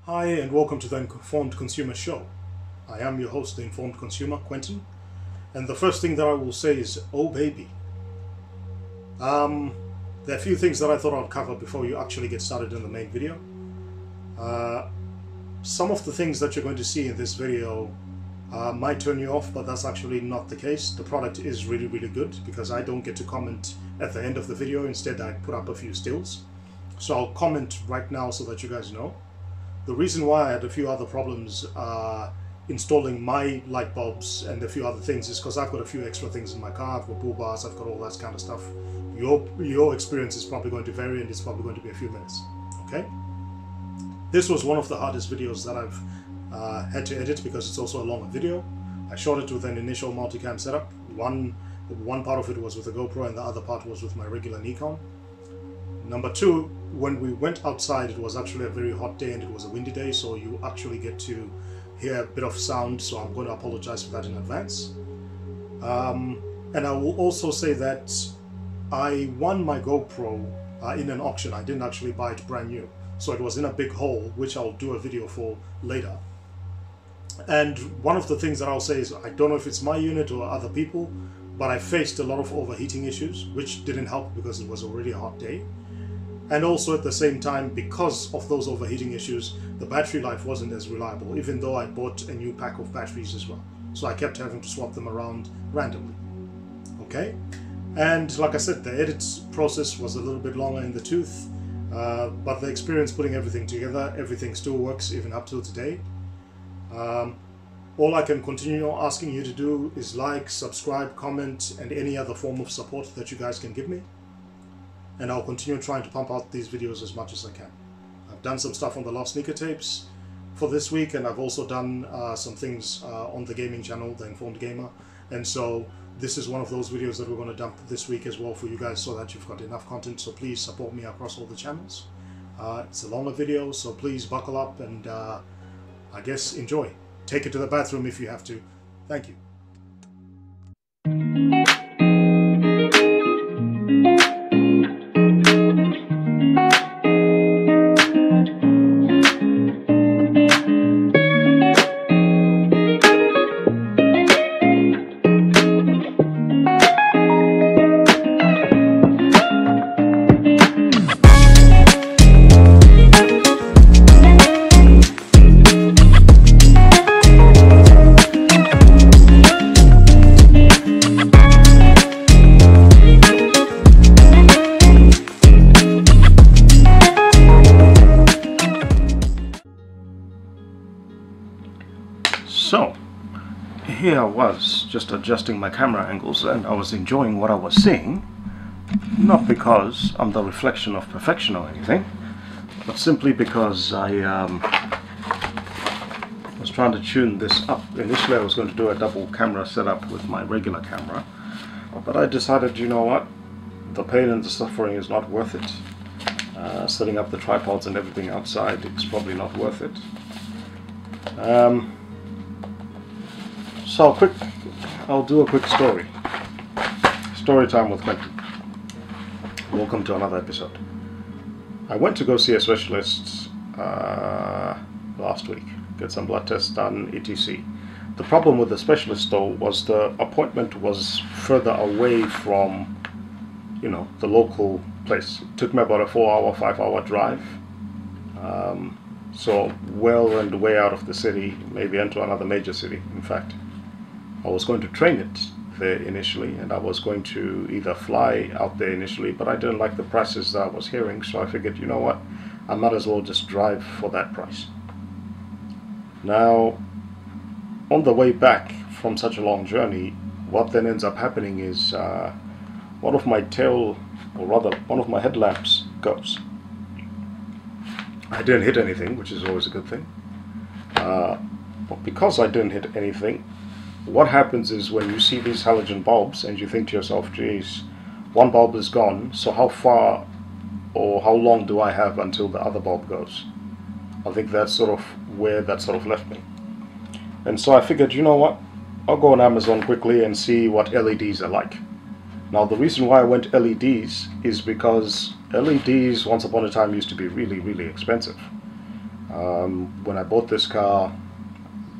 Hi and welcome to the Informed Consumer Show. I am your host, the Informed Consumer, Quentin. And the first thing that I will say is, oh baby. There are a few things that I thought I'd cover before you actually get started in the main video. Some of the things that you're going to see in this video might turn you off, but that's actually not the case. The product is really, really good because I don't get to comment at the end of the video. Instead, I put up a few stills. So I'll comment right now so that you guys know. The reason why I had a few other problems installing my light bulbs and a few other things is because I've got a few extra things in my car. I've got bull bars, I've got all that kind of stuff. Your experience is probably going to vary and it's probably going to be a few minutes. Okay? This was one of the hardest videos that I've had to edit because it's also a longer video. I shot it with an initial multicam setup. One part of it was with a GoPro and the other part was with my regular Nikon. Number two, when we went outside, it was actually a very hot day and it was a windy day, so you actually get to hear a bit of sound, so I'm going to apologize for that in advance. And I will also say that I won my GoPro in an auction. I didn't actually buy it brand new, so it was in a big hole, which I'll do a video for later. And one of the things that I'll say is, I don't know if it's my unit or other people, but I faced a lot of overheating issues, which didn't help because it was already a hot day. And also at the same time, because of those overheating issues, the battery life wasn't as reliable, even though I bought a new pack of batteries as well. So I kept having to swap them around randomly. Okay? And like I said, the edit process was a little bit longer in the tooth, but the experience putting everything together, everything still works even up till today. All I can continue asking you to do is like, subscribe, comment, and any other form of support that you guys can give me. And I'll continue trying to pump out these videos as much as I can. I've done some stuff on the Lost Sneaker Tapes for this week, and I've also done some things on the gaming channel, The Informed Gamer. And so this is one of those videos that we're going to dump this week as well for you guys so that you've got enough content. So please support me across all the channels. It's a longer video, so please buckle up and I guess enjoy. Take it to the bathroom if you have to. Thank you. So, here I was just adjusting my camera angles and I was enjoying what I was seeing, not because I'm the reflection of perfection or anything, but simply because I was trying to tune this up. Initially I was going to do a double camera setup with my regular camera, but I decided, you know what, the pain and the suffering is not worth it. Setting up the tripods and everything outside, it's probably not worth it. So I'll do a quick story. Story time with Quentin. Welcome to another episode. I went to go see a specialist last week, get some blood tests done, etc. The problem with the specialist though was the appointment was further away from, you know, the local place. It took me about a 4-hour, 5-hour drive. So well and way out of the city, maybe into another major city, in fact. I was going to train it there initially, and I was going to either fly out there initially, but I didn't like the prices that I was hearing, so I figured, you know what, I might as well just drive for that price. Now, on the way back from such a long journey, what then ends up happening is one of my tail, or rather one of my headlamps goes. I didn't hit anything, which is always a good thing. But because I didn't hit anything, what happens is when you see these halogen bulbs and you think to yourself, geez, one bulb is gone, so how far or how long do I have until the other bulb goes? I think that's sort of where that sort of left me. And so I figured, you know what, I'll go on Amazon quickly and see what LEDs are like. Now the reason why I went LEDs is because LEDs once upon a time used to be really, really expensive. When I bought this car,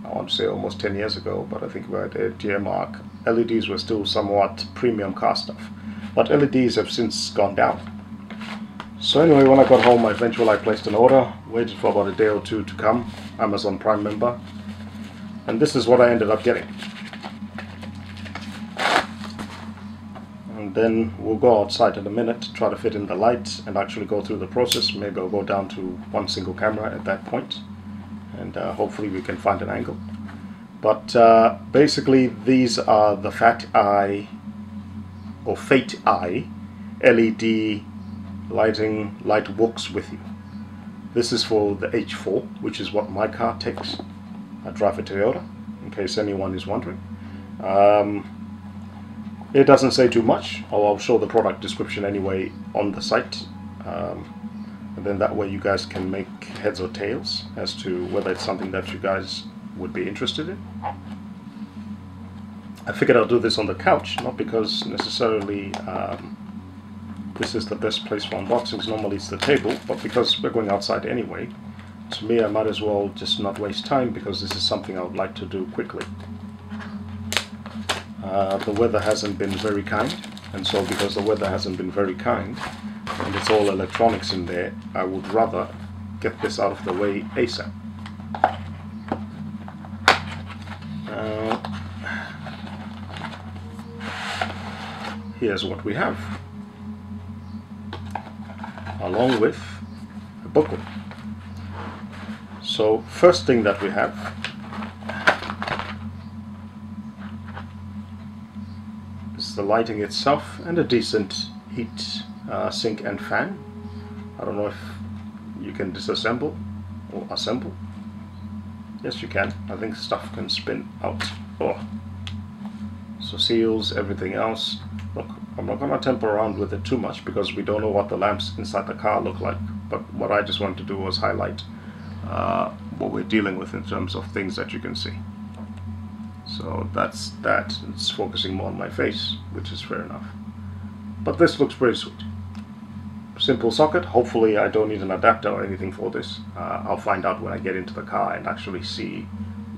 I want to say almost 10 years ago, but I think about the year mark, LEDs were still somewhat premium car stuff, but LEDs have since gone down. So anyway, when I got home, I placed an order, waited for about a day or two to come, Amazon Prime member, and this is what I ended up getting. And then we'll go outside in a minute, try to fit in the light and actually go through the process. Maybe I'll go down to one single camera at that point, and hopefully we can find an angle. But basically these are the FateEye or FateEye LED lighting light walks with you. This is for the H4, which is what my car takes. I drive a Toyota, in case anyone is wondering. It doesn't say too much. I'll show the product description anyway on the site, and then that way you guys can make heads or tails as to whether it's something that you guys would be interested in. I figured I'll do this on the couch, not because necessarily this is the best place for unboxings. Normally it's the table, but because we're going outside anyway, to me I might as well just not waste time, because this is something I would like to do quickly. The weather hasn't been very kind, and so because the weather hasn't been very kind and it's all electronics in there, I would rather get this out of the way ASAP. Here's what we have, along with a booklet. So first thing that we have is the lighting itself and a decent heat sink and fan. I don't know if you can disassemble or assemble. Yes, you can. I think stuff can spin out. Oh. So seals, everything else. Look, I'm not going to temper around with it too much because we don't know what the lamps inside the car look like. But what I just wanted to do was highlight what we're dealing with in terms of things that you can see. So that's that. It's focusing more on my face, which is fair enough. But this looks pretty sweet. Simple socket. Hopefully I don't need an adapter or anything for this. I'll find out when I get into the car and actually see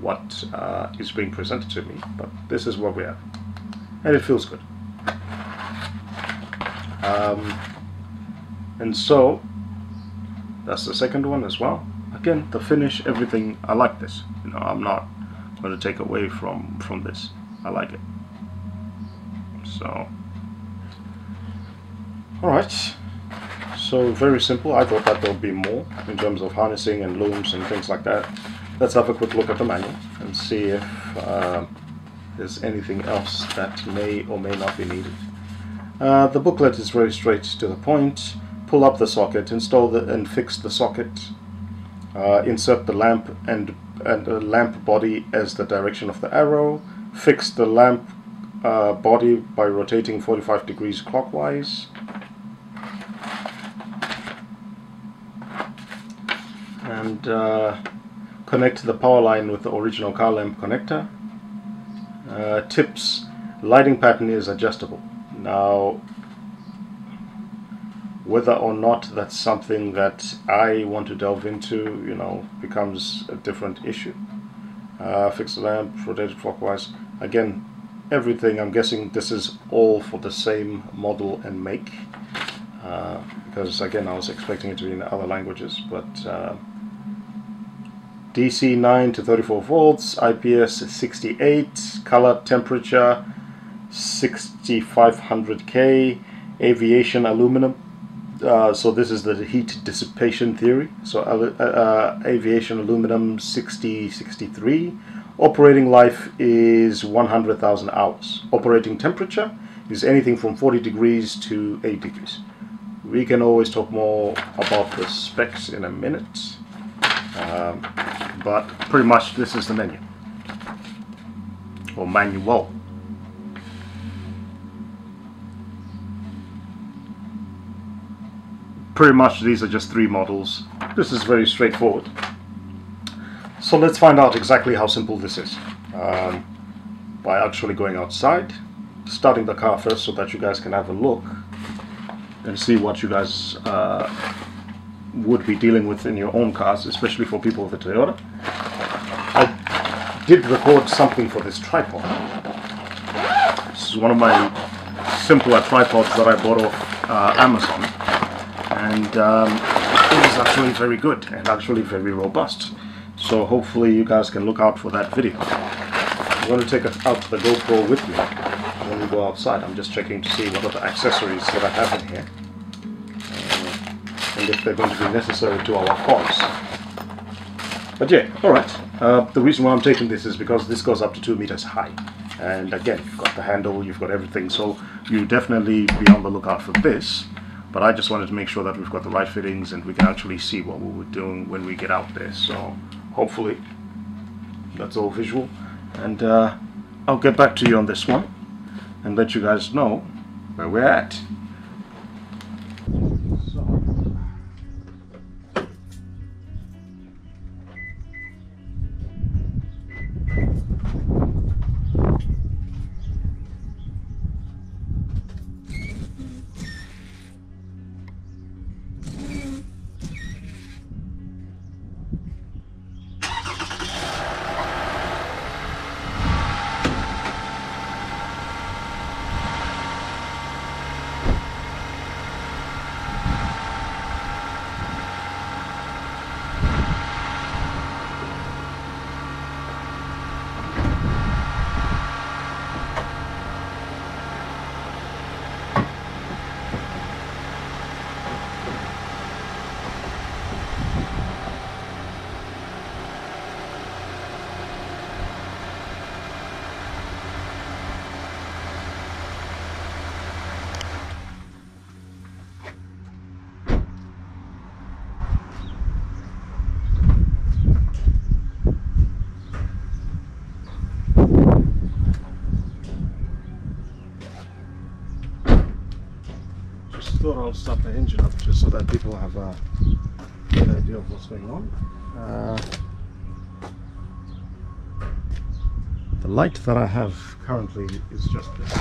what is being presented to me. But this is what we have. And it feels good. And so that's the second one as well. Again, the finish, everything, I like this. You know, I'm not going to take away from this. I like it. So, alright. So very simple. I thought that there would be more in terms of harnessing and looms and things like that. Let's have a quick look at the manual and see if there's anything else that may or may not be needed. The booklet is very straight to the point. Pull up the socket, install and fix the socket. Insert the lamp and the lamp body as the direction of the arrow. Fix the lamp body by rotating 45 degrees clockwise. And connect the power line with the original car lamp connector. Tips: lighting pattern is adjustable. Now, whether or not that's something that I want to delve into, you know, becomes a different issue. Fix the lamp, rotate it clockwise. Again, everything, I'm guessing this is all for the same model and make. Because again, I was expecting it to be in other languages, but DC 9 to 34 volts, IPS 68, color temperature 6500K, aviation aluminum. So this is the heat dissipation theory. So aviation aluminum 6063. Operating life is 100,000 hours. Operating temperature is anything from 40 degrees to 8 degrees. We can always talk more about the specs in a minute. But pretty much this is the menu, or manual. Pretty much these are just 3 models. This is very straightforward. So let's find out exactly how simple this is by actually going outside, starting the car first so that you guys can have a look and see what you guys would be dealing with in your own cars, especially for people with a Toyota. I did record something for this tripod. This is one of my simpler tripods that I bought off Amazon, and it is actually very good and actually very robust. So hopefully you guys can look out for that video. I'm going to take out the GoPro with me when we go outside. I'm just checking to see what are the accessories that I have in here, and if they're going to be necessary to our cause. But yeah, alright. The reason why I'm taking this is because this goes up to 2 meters high. And again, you've got the handle, you've got everything, so you definitely be on the lookout for this. But I just wanted to make sure that we've got the right fittings and we can actually see what we were doing when we get out there. So hopefully that's all visual. And I'll get back to you on this one and let you guys know where we're at. Thought I'll start the engine up just so that people have a good idea of what's going on. The light that I have currently is just this.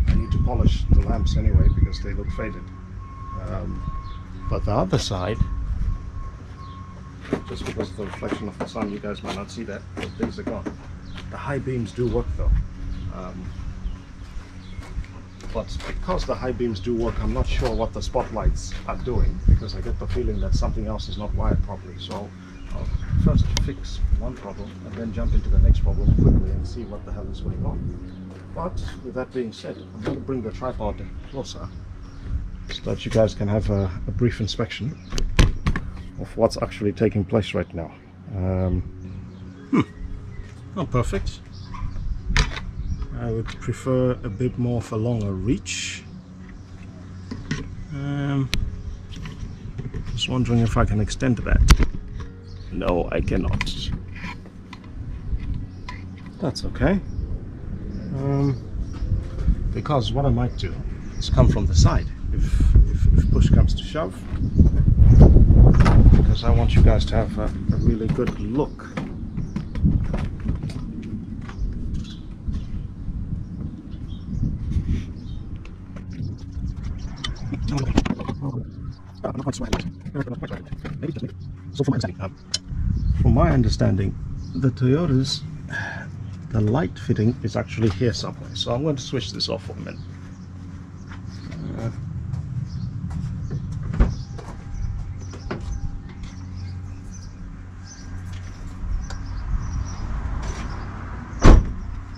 I need to polish the lamps anyway because they look faded. But the other side, just because of the reflection of the sun, you guys might not see that, but things are gone. The high beams do work though. But because the high beams do work, I'm not sure what the spotlights are doing, because I get the feeling that something else is not wired properly. So I'll first fix one problem and then jump into the next problem quickly and see what the hell is going on. But with that being said, I'm going to bring the tripod closer so that you guys can have a brief inspection of what's actually taking place right now. Not perfect. I would prefer a bit more of a longer reach. Just wondering if I can extend that. No, I cannot. That's okay. Because what I might do is come from the side if push comes to shove, because I want you guys to have a really good look. So from my understanding, the Toyotas, the light fitting is actually here somewhere. So I'm going to switch this off for a minute.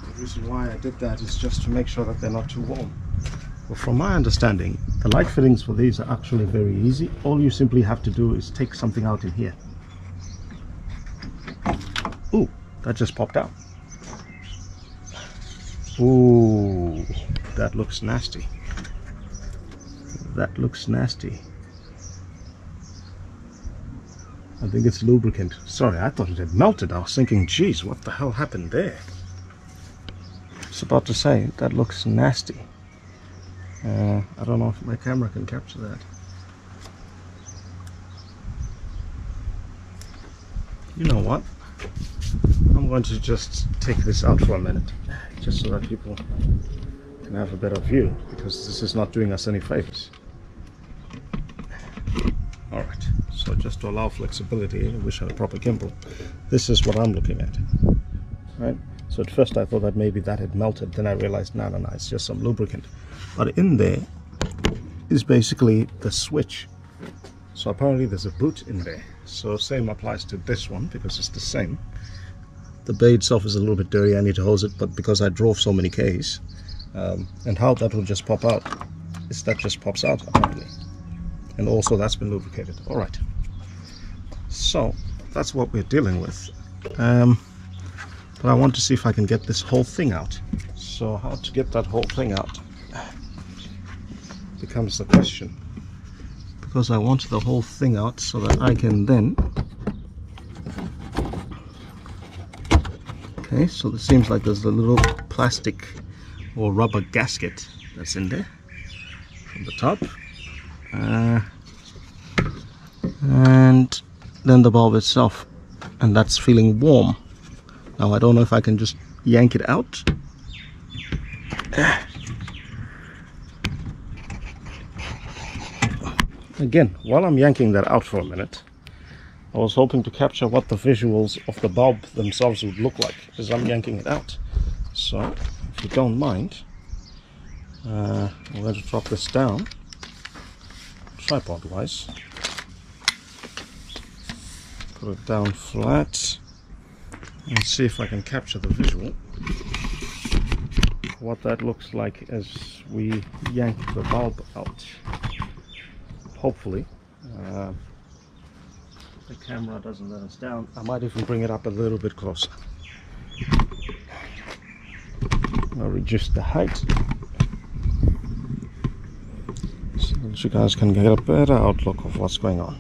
The reason why I did that is just to make sure that they're not too warm. But from my understanding, the light fittings for these are actually very easy. All you simply have to do is take something out in here. Ooh, that just popped out. Ooh, that looks nasty. That looks nasty. I think it's lubricant. Sorry, I thought it had melted. I was thinking, geez, what the hell happened there? I was about to say, that looks nasty. I don't know if my camera can capture that. You know what? I'm going to just take this out for a minute, just so that people can have a better view, because this is not doing us any favors. just to allow flexibility. I wish I had a proper gimbal. This is what I'm looking at, right? So at first I thought that maybe that had melted, then I realized no, it's just some lubricant. But in there is basically the switch. So apparently there's a boot in there. So same applies to this one because it's the same. The bay itself is a little bit dirty, I need to hose it, but because I drove so many Ks, and how that will just pop out is that just pops out apparently. And also that's been lubricated. Alright, so that's what we're dealing with. But I want to see if I can get this whole thing out. So how to get that whole thing out becomes the question, because I want the whole thing out so that I can then, okay, so it seems like there's a little plastic or rubber gasket that's in there from the top, and then the bulb itself, and that's feeling warm. Now I don't know if I can just yank it out. Again, while I'm yanking that out for a minute, I was hoping to capture what the visuals of the bulb themselves would look like as I'm yanking it out. So, if you don't mind, I'm going to drop this down, tripod-wise. Put it down flat, and see if I can capture the visual. What that looks like as we yank the bulb out. Hopefully the camera doesn't let us down. I might even bring it up a little bit closer. I'll reduce the height so that you guys can get a better outlook of what's going on.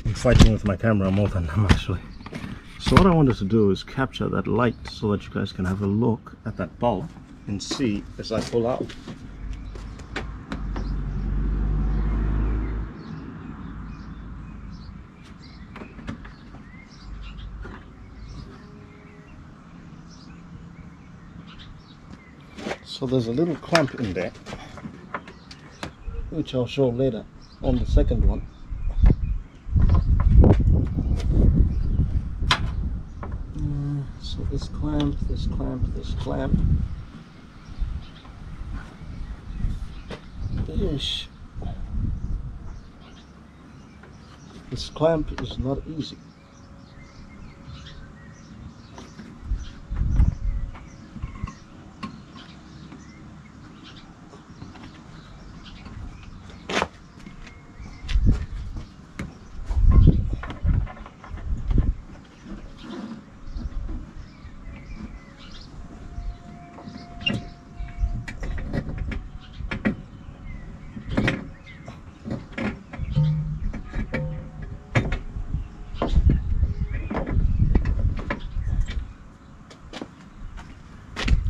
I'm fighting with my camera more than I'm actually. So what I wanted to do is capture that light so that you guys can have a look at that bulb and see as I pull out. So there's a little clamp in there, which I'll show later on the second one. So this clamp, this clamp, this clamp. Ish. This clamp is not easy.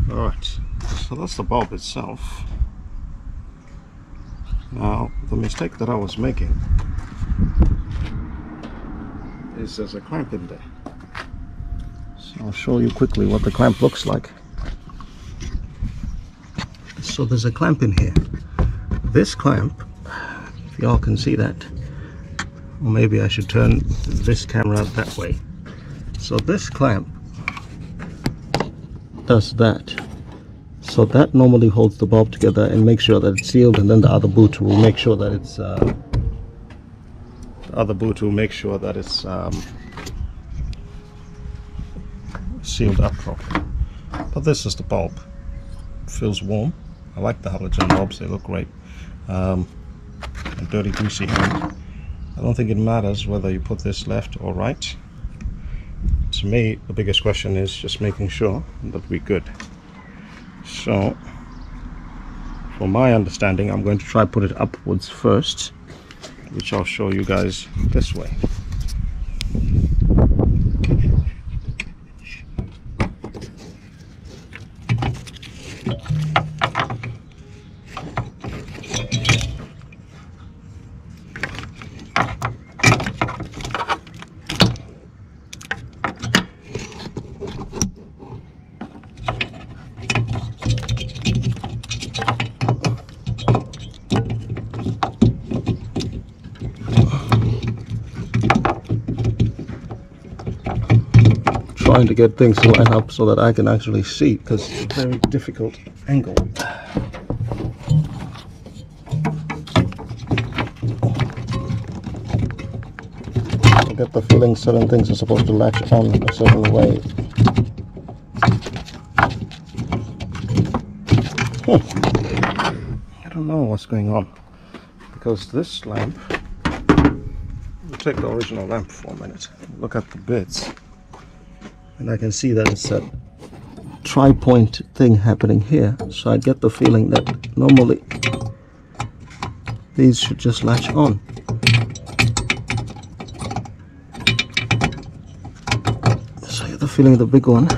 Alright, so that's the bulb itself. Now, the mistake that I was making is there's a clamp in there. So I'll show you quickly what the clamp looks like. So there's a clamp in here. This clamp, if y'all can see that, or maybe I should turn this camera that way. So this clamp does that. So that normally holds the bulb together and makes sure that it's sealed, and then the other boot will make sure that it's sealed up properly. But this is the bulb. It feels warm. I like the halogen bulbs, they look great. A dirty greasy hand. I don't think it matters whether you put this left or right. To me, the biggest question is just making sure that we're good. So, from my understanding, I'm going to try put it upwards first, which I'll show you guys this way. Trying to get things to line up so that I can actually see, because it's a very difficult angle. I get the feeling certain things are supposed to latch on a certain way. I don't know what's going on, because this lamp, we'll take the original lamp for a minute, look at the bits. And I can see that it's a tri-point thing happening here. So I get the feeling that normally these should just latch on. So I get the feeling the big one.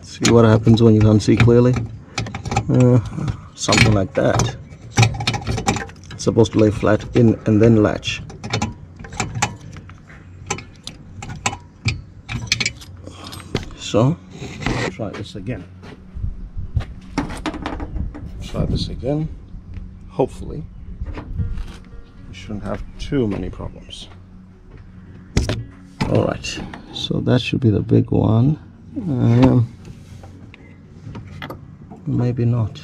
See what happens when you can't see clearly? Something like that. Supposed to lay flat in and then latch. So try this again. Try this again. Hopefully we shouldn't have too many problems. Alright, so that should be the big one. Maybe not.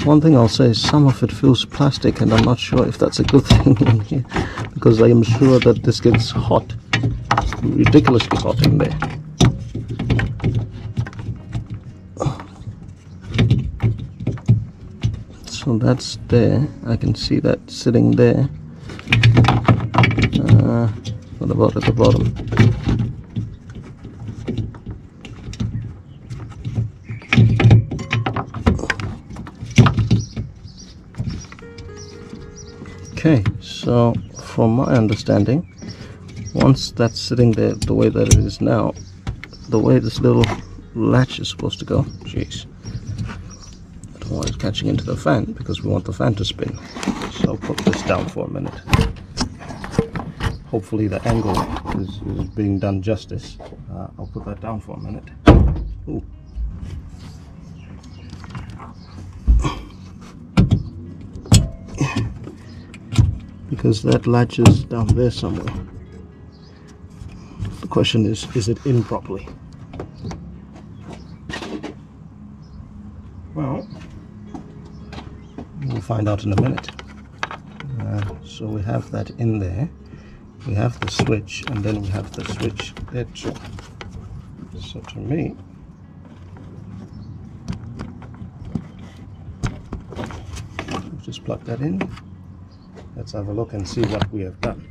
One thing I'll say is some of it feels plastic, and I'm not sure if that's a good thing in here, because I am sure that this gets hot, ridiculously hot in there. So that's there, I can see that sitting there. What about at the bottom? Okay, so from my understanding, once that's sitting there the way that it is now, the way this little latch is supposed to go, jeez, I don't want it catching into the fan because we want the fan to spin. So I'll put this down for a minute. Hopefully the angle is being done justice. I'll put that down for a minute. Ooh. Because that latch is down there somewhere. The question is it in properly? Well, we'll find out in a minute. So we have that in there. We have the switch, and then we have the switch there too. So to me, we'll just plug that in. Let's have a look and see what we have done.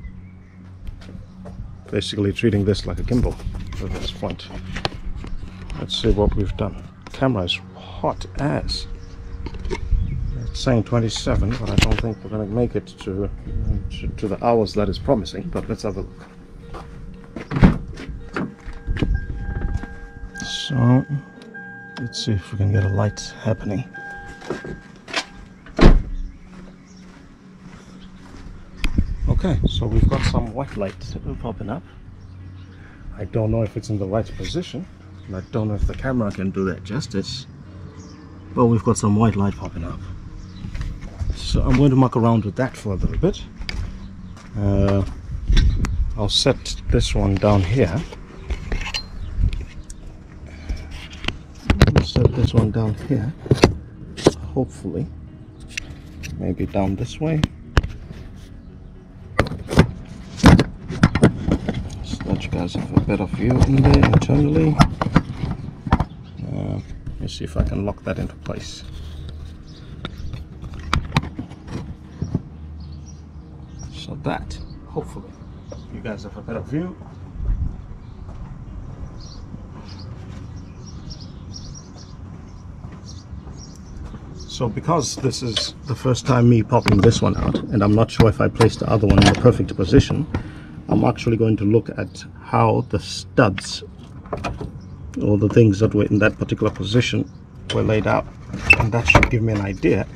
Basically treating this like a gimbal at this point. Let's see what we've done. The camera is hot as. It's saying 27, but I don't think we're going to make it to the hours that is promising, but let's have a look. So let's see if we can get a light happening. Okay, so we've got some white light popping up. I don't know if it's in the right position, and I don't know if the camera can do that justice, but we've got some white light popping up. So I'm going to muck around with that for a little bit. I'll set this one down here. I'll set this one down here. Hopefully, maybe down this way. Let you guys have a better view in there internally. Let me see if I can lock that into place. So that, hopefully, you guys have a better view. So because this is the first time me popping this one out, and I'm not sure if I placed the other one in the perfect position, I'm actually going to look at how the studs, or the things that were in that particular position, were laid out, and that should give me an idea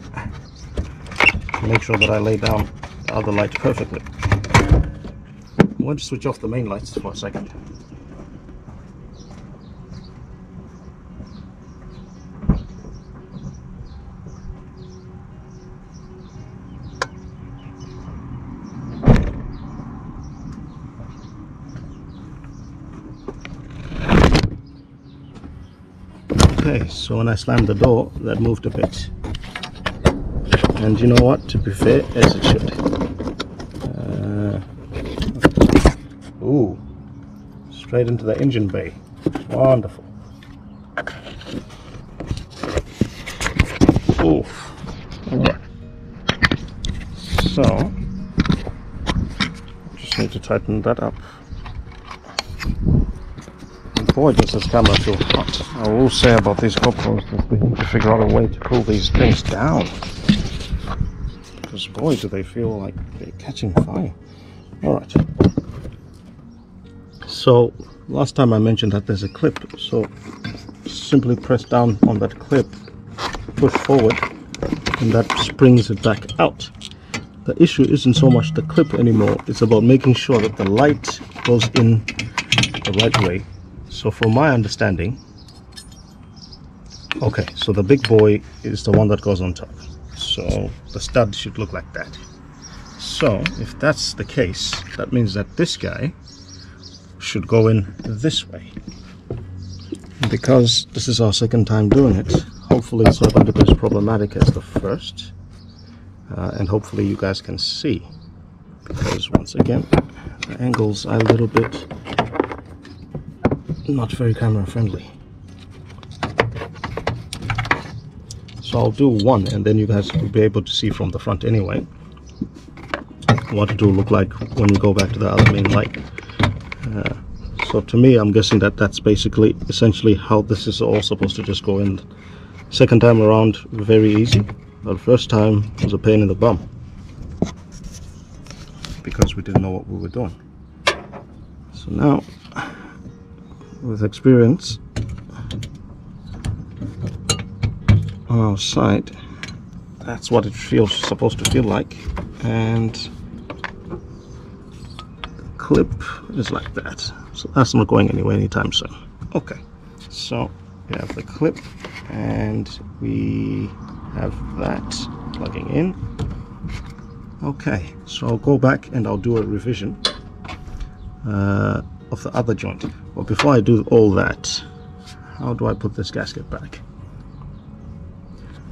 to make sure that I lay down the other light perfectly. I'm going to switch off the main lights for a second. Okay, so when I slammed the door, that moved a bit. And you know what? To be fair, as it should. Ooh, straight into the engine bay. Wonderful. Ooh. Alright. So, just need to tighten that up. Boy, does this camera feel hot. I will say about these GoPros that we need to figure out a way to cool these things down. Because boy, do they feel like they're catching fire. Alright. So, last time I mentioned that there's a clip. So, simply press down on that clip, push forward, and that springs it back out. The issue isn't so much the clip anymore. It's about making sure that the light goes in the right way. So from my understanding, okay, so the big boy is the one that goes on top. So the stud should look like that. So if that's the case, that means that this guy should go in this way. Because this is our second time doing it, hopefully it's not going to be as problematic as the first. And hopefully you guys can see. Because once again, the angles are a little bit not very camera friendly. So I'll do one, and then you guys will be able to see from the front anyway what it will look like when we go back to the other main light. So to me, I'm guessing that that's basically essentially how this is all supposed to just go in. Second time around, very easy, but first time was a pain in the bum because we didn't know what we were doing. So now, with experience on our side, that's what it feels supposed to feel like, and the clip is like that, so that's not going anywhere anytime soon. Okay, so we have the clip and we have that plugging in. Okay, so I'll go back and I'll do a revision of the other joint. But before I do all that, how do I put this gasket back?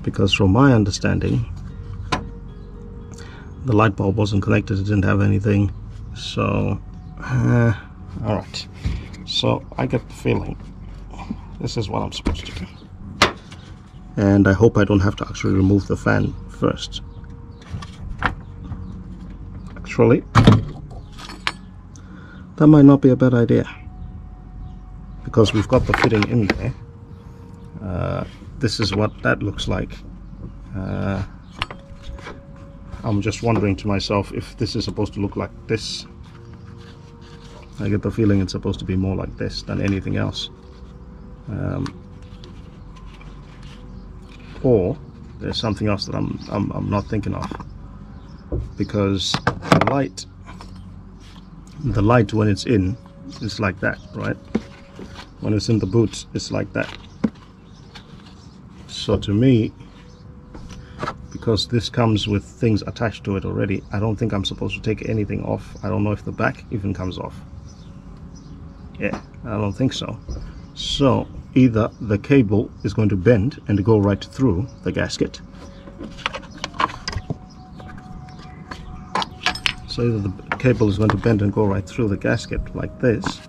Because from my understanding, the light bulb wasn't connected, it didn't have anything. So, alright. So I get the feeling this is what I'm supposed to do. And I hope I don't have to actually remove the fan first. Actually, that might not be a bad idea, because we've got the fitting in there. This is what that looks like. I'm just wondering to myself if this is supposed to look like this. I get the feeling it's supposed to be more like this than anything else. Or there's something else that I'm not thinking of, because the light when it's in is like that, right? When it's in the boot, it's like that. So to me, because this comes with things attached to it already, I don't think I'm supposed to take anything off. I don't know if the back even comes off. Yeah, I don't think so. So either the cable is going to bend and go right through the gasket. So either the cable is going to bend and go right through the gasket like this,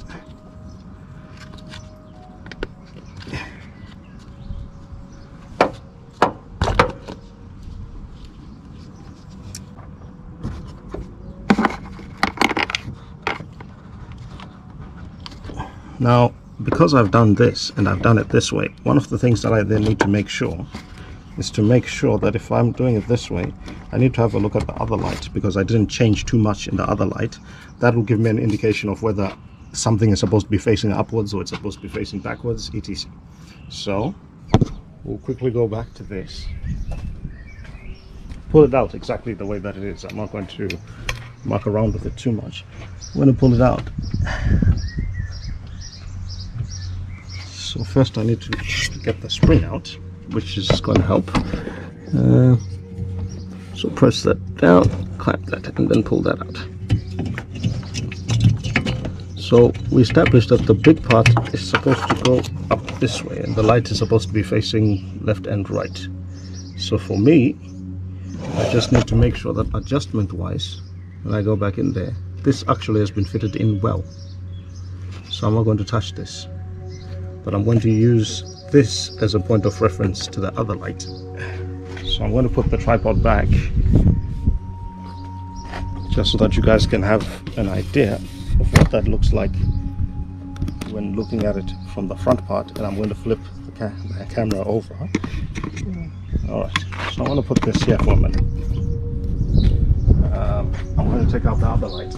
now because I've done this and I've done it this way, one of the things that I then need to make sure is to make sure that if I'm doing it this way, I need to have a look at the other light, because I didn't change too much in the other light. That will give me an indication of whether something is supposed to be facing upwards or it's supposed to be facing backwards, etc. So we'll quickly go back to this, pull it out exactly the way that it is. I'm not going to muck around with it too much. I'm going to pull it out. So first I need to get the spring out, which is going to help. So press that down, clamp that, and then pull that out. So we established that the big part is supposed to go up this way, and the light is supposed to be facing left and right. So for me, I just need to make sure that adjustment wise, when I go back in there, this actually has been fitted in well. So I'm not going to touch this, but I'm going to use this as a point of reference to the other light. So I'm going to put the tripod back, just so that you guys can have an idea of what that looks like when looking at it from the front part. And I'm going to flip the camera over. Alright, so I'm going to put this here for a minute. I'm going to take out the other light.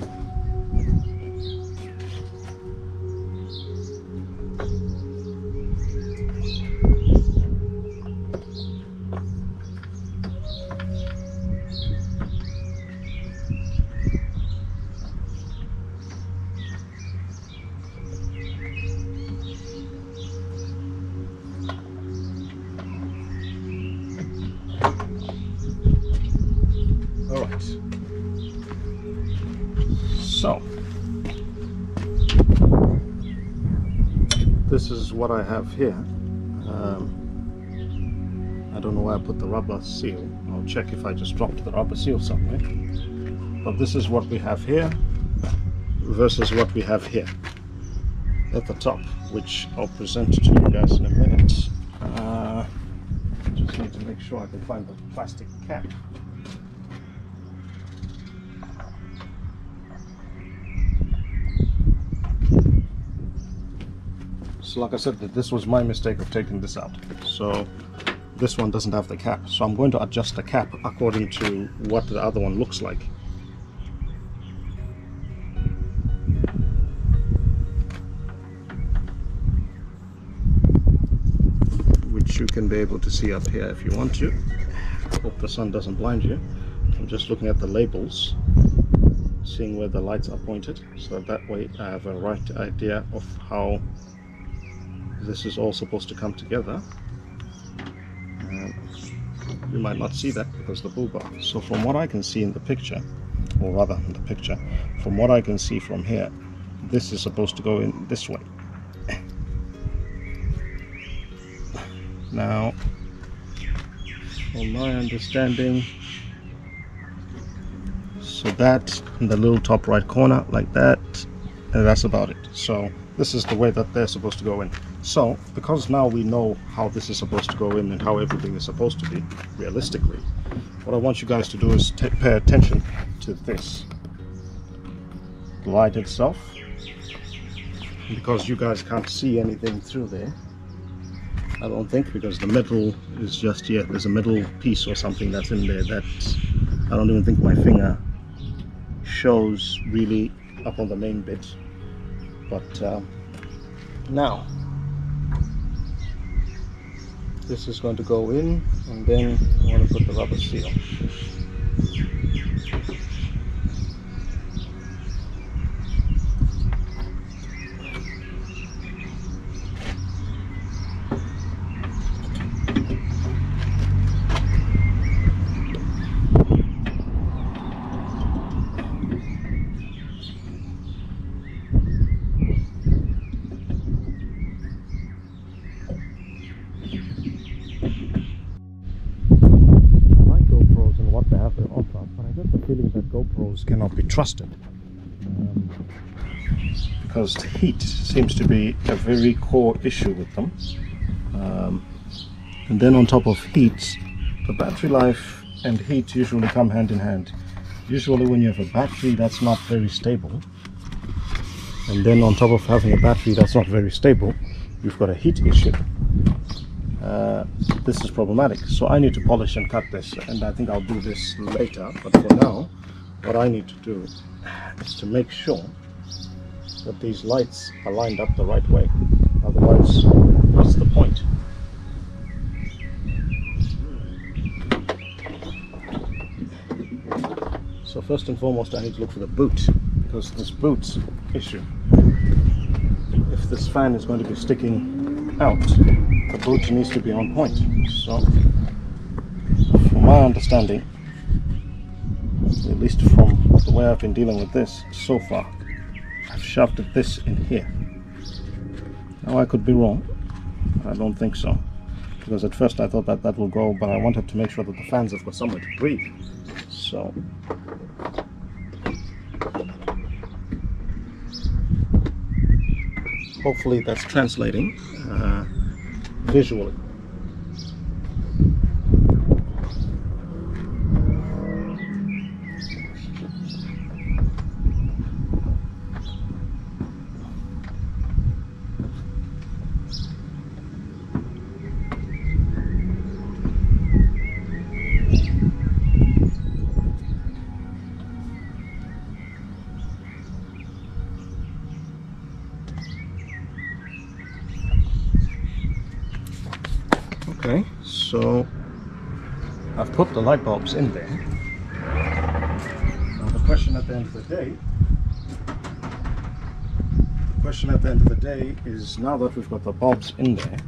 Alright, so this is what I have here. I don't know why I put the rubber seal. I'll check if I just dropped the rubber seal somewhere. But this is what we have here versus what we have here at the top, which I'll present to you guys in a minute. Just need to make sure I can find the plastic cap. So like I said, this was my mistake of taking this out. So this one doesn't have the cap. So I'm going to adjust the cap according to what the other one looks like. Which you can be able to see up here if you want to. Hope the sun doesn't blind you. I'm just looking at the labels, seeing where the lights are pointed, so that way I have a right idea of how this is all supposed to come together. You might not see that because the bull bar. So from what I can see in the picture, or rather in the picture, from what I can see from here, this is supposed to go in this way. Now, from my understanding, so that in the little top right corner like that, and that's about it. So this is the way that they're supposed to go in. So because now we know how this is supposed to go in and how everything is supposed to be realistically, what I want you guys to do is pay attention to this light itself, because you guys can't see anything through there, I don't think, because the metal is just here. There's a metal piece or something that's in there that I don't even think my finger shows really up on the main bit. But now this is going to go in, and then I want to put the rubber seal. GoPros cannot be trusted because the heat seems to be a very core issue with them, and then on top of heat, the battery life and heat usually come hand in hand. Usually when you have a battery that's not very stable, and then on top of having a battery that's not very stable, you've got a heat issue. this is problematic. So I need to polish and cut this, and I think I'll do this later. But for now, what I need to do is to make sure that these lights are lined up the right way. Otherwise, what's the point? So first and foremost, I need to look for the boot, because this boot's issue. If this fan is going to be sticking out, the boot needs to be on point. So, from my understanding, at least from the way I've been dealing with this so far, I've shoved this in here. Now I could be wrong. I don't think so, because at first I thought that that will go, but I wanted to make sure that the fans have got somewhere to breathe. So hopefully that's translating visually. Okay, so I've put the light bulbs in there. Now the question at the end of the day, is, now that we've got the bulbs in there,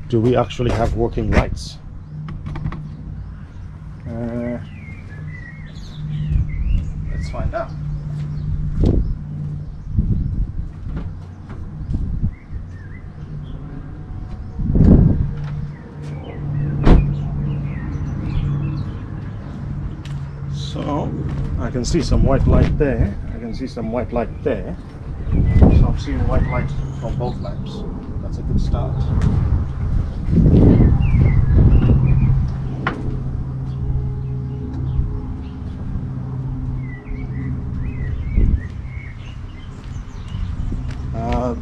do we actually have working lights? Let's find out. So I can see some white light there, I can see some white light there, so I'm seeing white light from both lamps. That's a good start.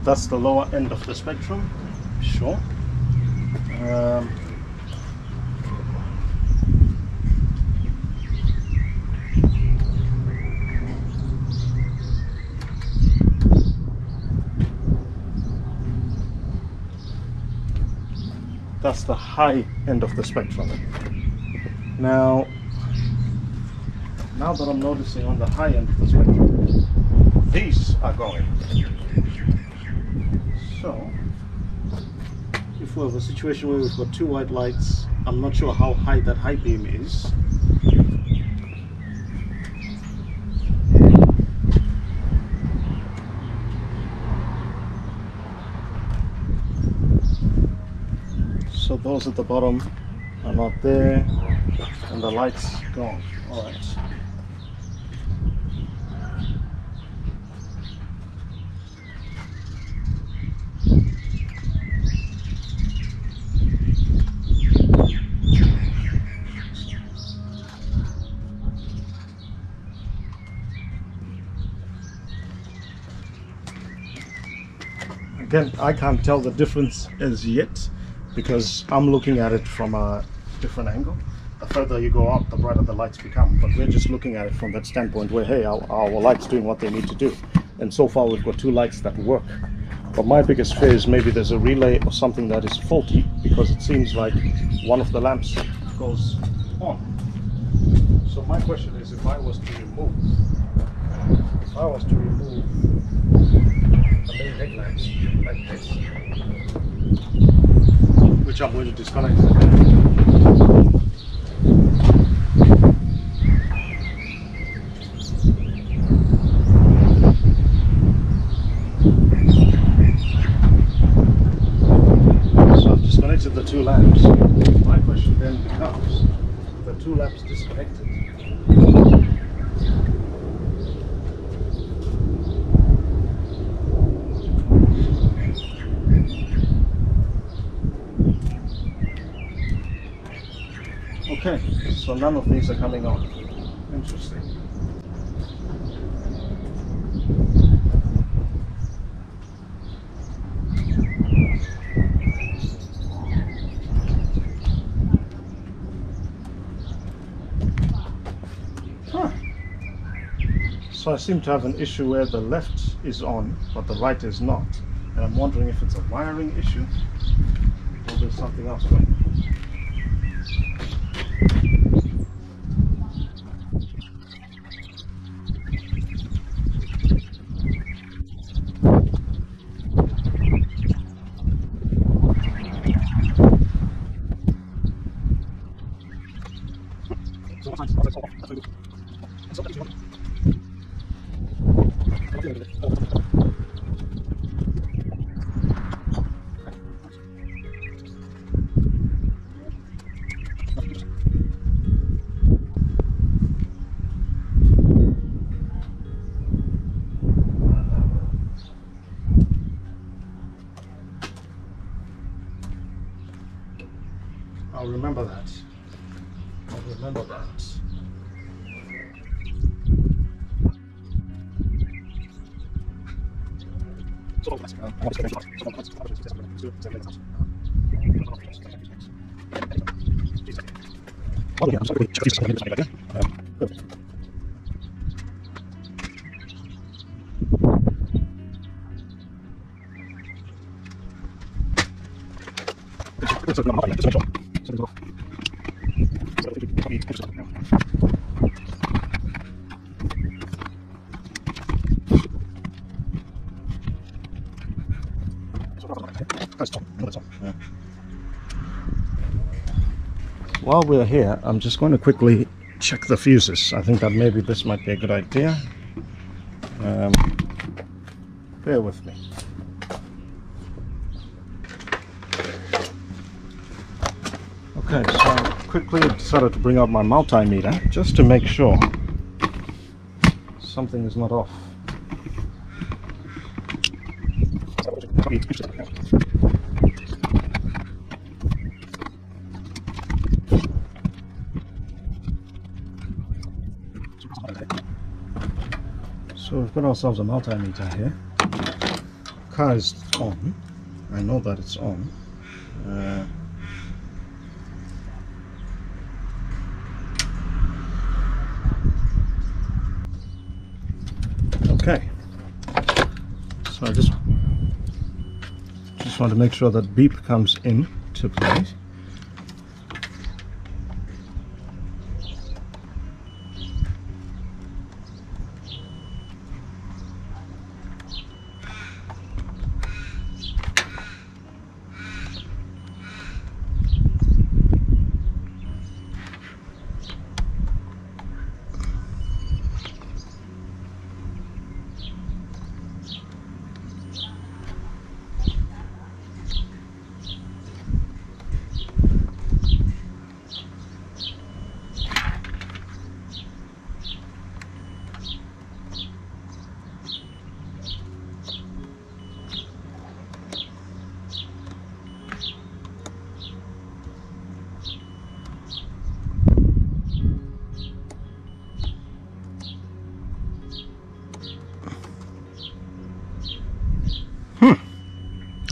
That's the lower end of the spectrum, sure. That's the high end of the spectrum. Now that I'm noticing on the high end of the spectrum, these are going. So if we have a situation where we've got two white lights, I'm not sure how high that high beam is. So those at the bottom are not there, and the light's gone. All right. Again, I can't tell the difference as yet, because I'm looking at it from a different angle. The further you go up, the brighter the lights become, but we're just looking at it from that standpoint where, hey, our lights doing what they need to do, and so far we've got two lights that work. But my biggest fear is maybe there's a relay or something that is faulty, because it seems like one of the lamps goes on. So my question is, if I was to remove the main headlights like this, which I'm going to disconnect. So I've disconnected the two lamps. My question then becomes, the two lamps disconnected, okay, so none of these are coming on. Interesting. Huh. So I seem to have an issue where the left is on, but the right is not. And I'm wondering if it's a wiring issue or there's something else going on. I'll remember that. I'll remember that. While we're here, I'm just going to quickly check the fuses. I think that maybe this might be a good idea. Bear with me. Okay, so I quickly decided to bring out my multimeter just to make sure something is not off. So we've got ourselves a multimeter here. Car is on. I know that it's on. Okay. So I just want to make sure that beep comes in to place.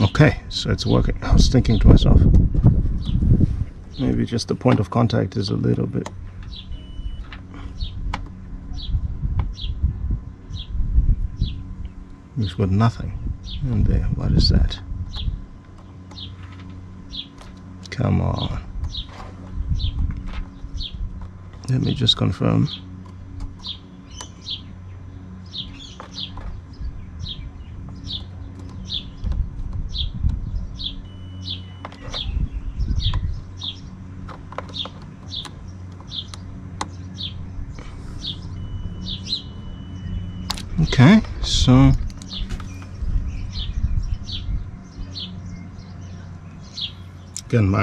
Okay, so it's working. I was thinking to myself, maybe just the point of contact is a little bit. We've got nothing in there. What is that? Come on. Let me just confirm. Okay, so again,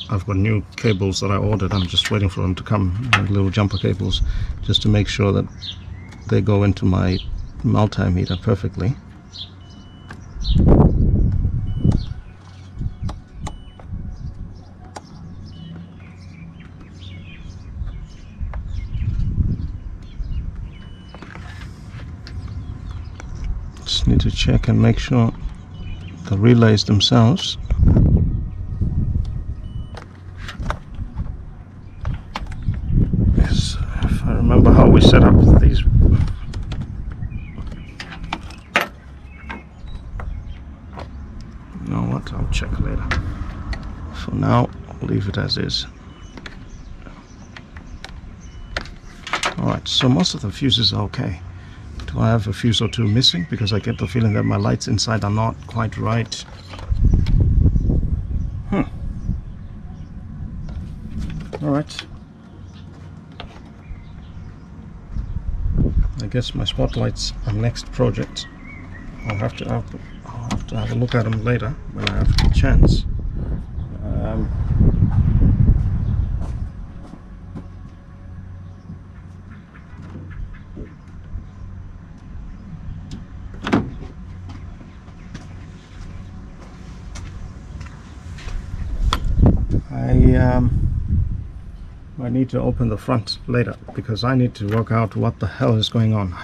I've got new cables that I ordered. I'm just waiting for them to come, little jumper cables, just to make sure that they go into my multimeter perfectly. Just need to check and make sure the relays themselves we set up these. You know what, I'll check later. For now, I'll leave it as is. Alright, so most of the fuses are okay. Do I have a fuse or two missing? Because I get the feeling that my lights inside are not quite right. Alright. I guess my spotlights are next project. I'll have to have a look at them later when I have the chance. I need to open the front later because I need to work out what the hell is going on.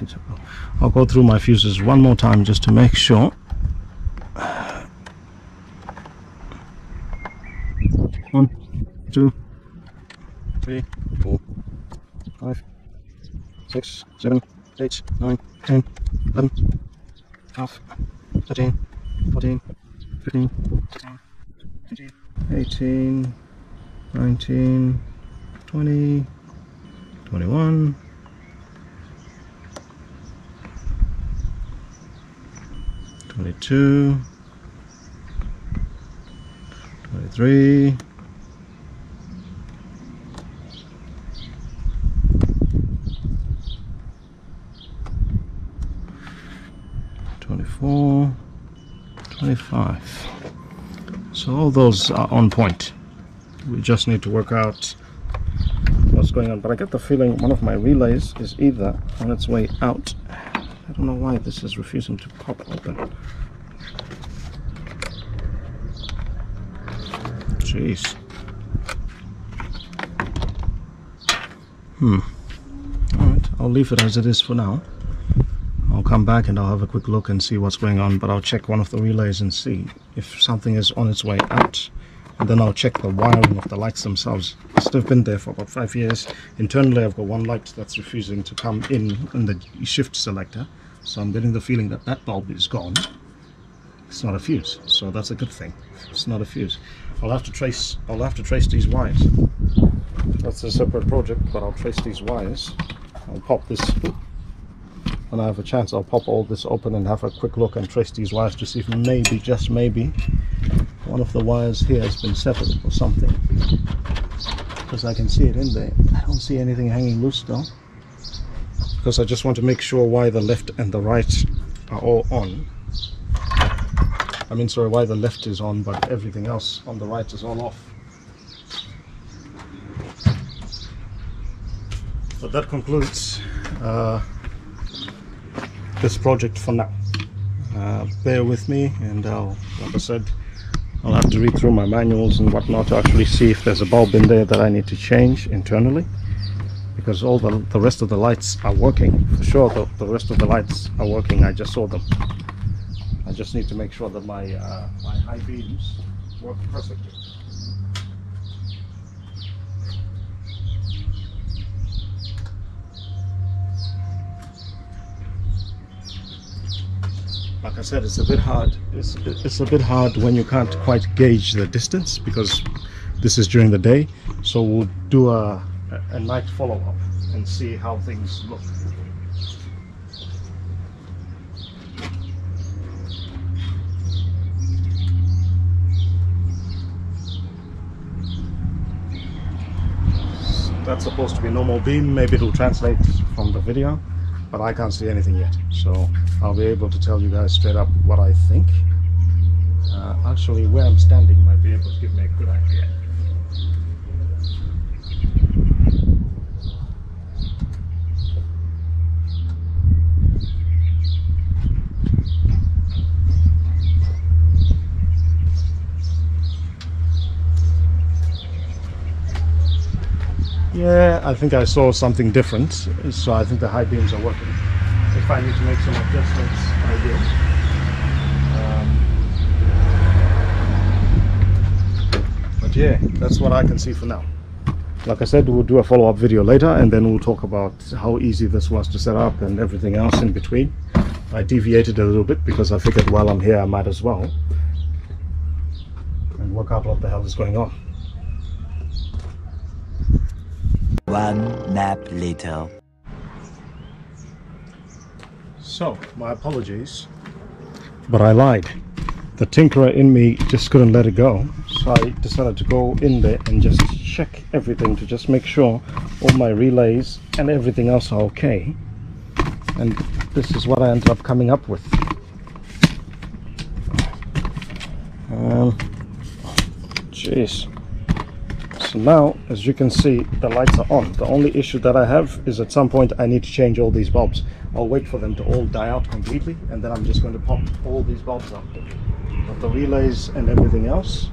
I'll go through my fuses one more time just to make sure. 1, 2, 3, 4, 5, 6, 7, 8, 9, 10, 11, 12, 13, 14, 15, 16, 18, 19, 20, 21, 22, 23, 24, 25. So all those are on point. We just need to work out what's going on, but I get the feeling one of my relays is either on its way out. I don't know why this is refusing to pop open. Jeez. Alright, I'll leave it as it is for now. I'll come back and I'll have a quick look and see what's going on, but I'll check one of the relays and see if something is on its way out. And then I'll check the wiring of the lights themselves. They've been there for about 5 years. Internally, I've got one light that's refusing to come in the shift selector. So I'm getting the feeling that that bulb is gone. It's not a fuse, so that's a good thing. It's not a fuse. I'll have to trace these wires. That's a separate project, but I'll trace these wires. I'll pop this. When I have a chance, I'll pop all this open and have a quick look and trace these wires to see if maybe, just maybe, one of the wires here has been severed or something, because I can see it in there. I don't see anything hanging loose though, because I just want to make sure why the left and the right are all on. I mean, sorry, why the left is on but everything else on the right is all off. But that concludes this project for now. Bear with me, and like I said, I'll have to read through my manuals and whatnot to actually see if there's a bulb in there that I need to change internally, because all the rest of the lights are working. For sure, the rest of the lights are working. I just saw them. I just need to make sure that my high beams work perfectly. Like I said, it's a bit hard. It's a bit hard when you can't quite gauge the distance, because this is during the day. So we'll do a night follow-up and see how things look. That's supposed to be normal beam. Maybe it'll translate from the video, but I can't see anything yet, so I'll be able to tell you guys straight up what I think. Actually, where I'm standing might be able to give me a good idea. Yeah, I think I saw something different, so I think the high beams are working. If I need to make some adjustments, I will. But yeah, that's what I can see for now. like I said, we'll do a follow-up video later, and then we'll talk about how easy this was to set up and everything else in between. I deviated a little bit because I figured while I'm here I might as well and work out what the hell is going on. One nap later. So, my apologies, but I lied. The tinkerer in me just couldn't let it go, so I decided to go in there and just check everything to just make sure all my relays and everything else are okay. And this is what I ended up coming up with. Jeez. So now, as you can see, the lights are on. The only issue that I have is at some point I need to change all these bulbs. I'll wait for them to all die out completely, and then I'm just going to pop all these bulbs up. But the relays and everything else,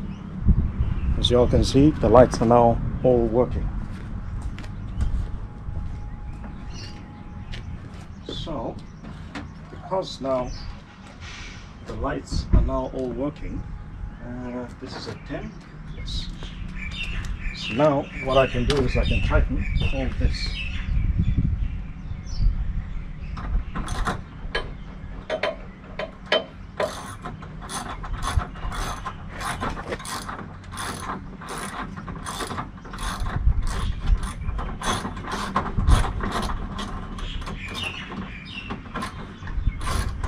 as you all can see, the lights are now all working. So, because now the lights are now all working, this is a 10, yes. So now what I can do is I can tighten all this.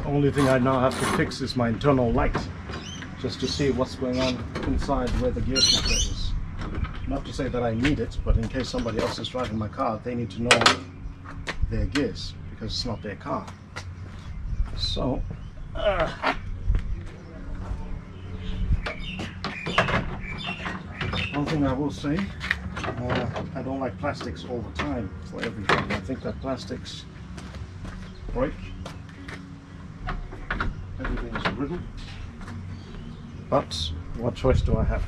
Only thing I now have to fix is my internal light, just to see what's going on inside where the gear shifter is. Not to say that I need it, but in case somebody else is driving my car, they need to know their gears, because it's not their car. So, one thing I will say, I don't like plastics all the time for everything. I think that plastics break. Everything is brittle, but what choice do I have?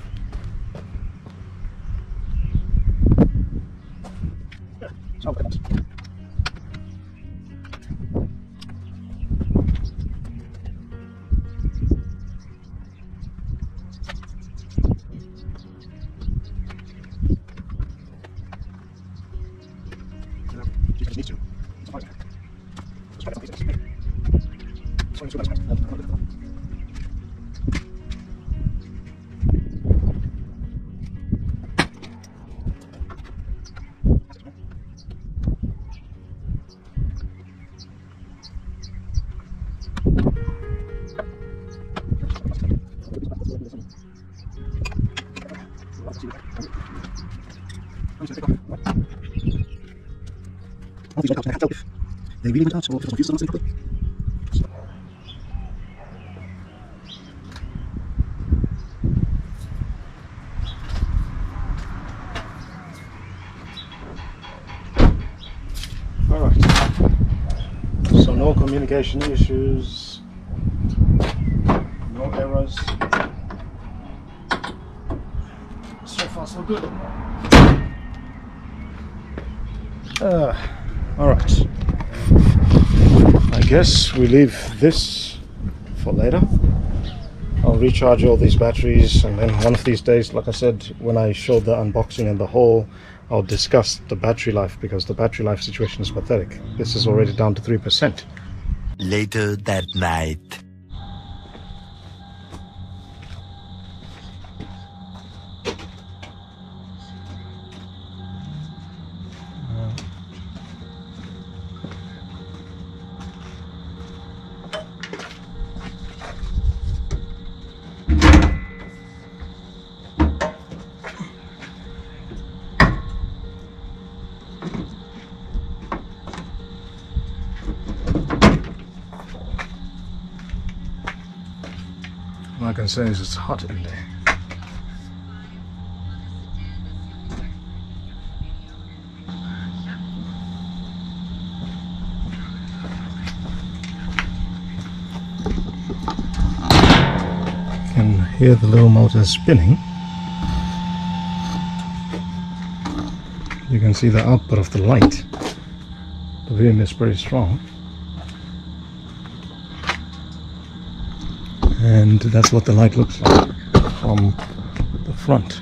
They really went out, so there's a few Alright, so no communication issues, no errors, so far so good. Alright, I guess we leave this for later. I'll recharge all these batteries, and then one of these days, like I said, when I showed the unboxing and the haul, I'll discuss the battery life, because the battery life situation is pathetic. This is already down to 3%. Later that night. All I can say is it's hot in there. You can hear the little motor spinning. You can see the output of the light. The beam is pretty strong. And that's what the light looks like from the front.